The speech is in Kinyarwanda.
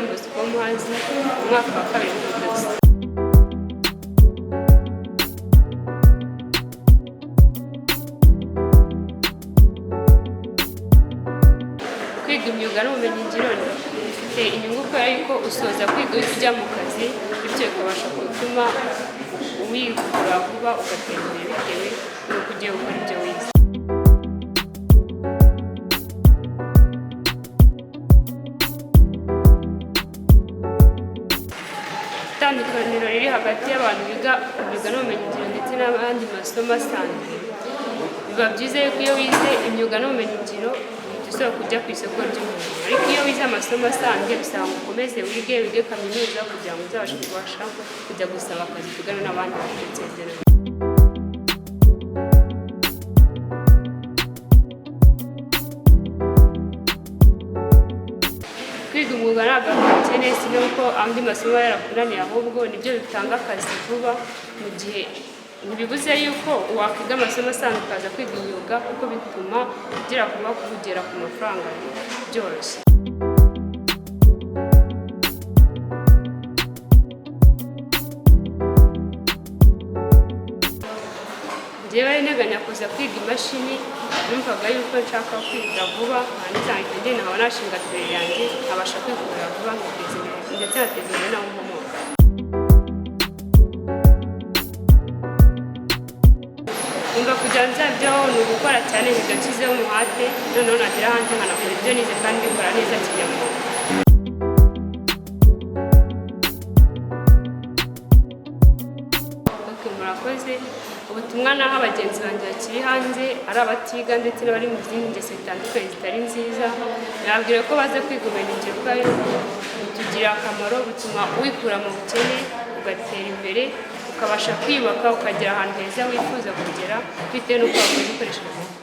Don Bosco Muhazi mu mwaka wa kabiri w'ubudozi. Kwiga imyuga n'ubumenyingiro bifite inyungu kubera yuko usoza kwiga uhita ujya mu kazi, bityo bikabasha gutuma wikura vuba ugatera imbere bitewe n'uko ugiye gukora ibyo wize. Itandukaniro riri hagati y'abantu biga imyuga n'ubumenyingiro ndetse n'abandi masomo asanzwe, biba byiza yuko iyo wize imyuga n'ubumenyingiro ushobora kujya ku isoko ry'umurimo, ariko iyo wize amasomo asanzwe bisaba ngo ukomeze wige kaminuza kugira ngo uzabashe kubasha kujya gusaba akazi tugana n'abandi bafite insezerano. Kwiga umwuga ntabwo ukeneye si nuko andi masomo yarakunaniye, ahubwo nibyo bitanga akazi vuba, mu gihe ntibibuze yuko wakwiga amasomo asanzwe ukaza kwiga imyuga kuko bituma ugera vuba kugera ku mafaranga byoroshye. Njyewe nteganya kuza kwiga imashini, numvaga yuko nshaka kwiga vuba hanyuma ngende nkaba nashinga tere yanjye nkabasha kwikorera vuba nkiteza imbere ndetse nkateza imbere n'abo nkomoka. Numva kugira ngo nzabyeho ni ugukora cyane nkiga nshyizeho umuhate, noneho nagera hanze nkanakora ibyo nize kandi mbikora neza kinyamwuga. Murakoze. Ubutumwa naho abagenzi banjye bakiri hanze ari abatiga ndetse n'abari mu zindi ngeso zitandukanye zitari nziza, nababwira ko baza kwiga ubumenyingiro kuko bitugirira akamaro, bituma wikura mu bukene ugatera imbere, ukabasha kwiyubaka ukagera ahantu heza wifuza kugera bitewe n'uko wakoze ukoresheje amaboko.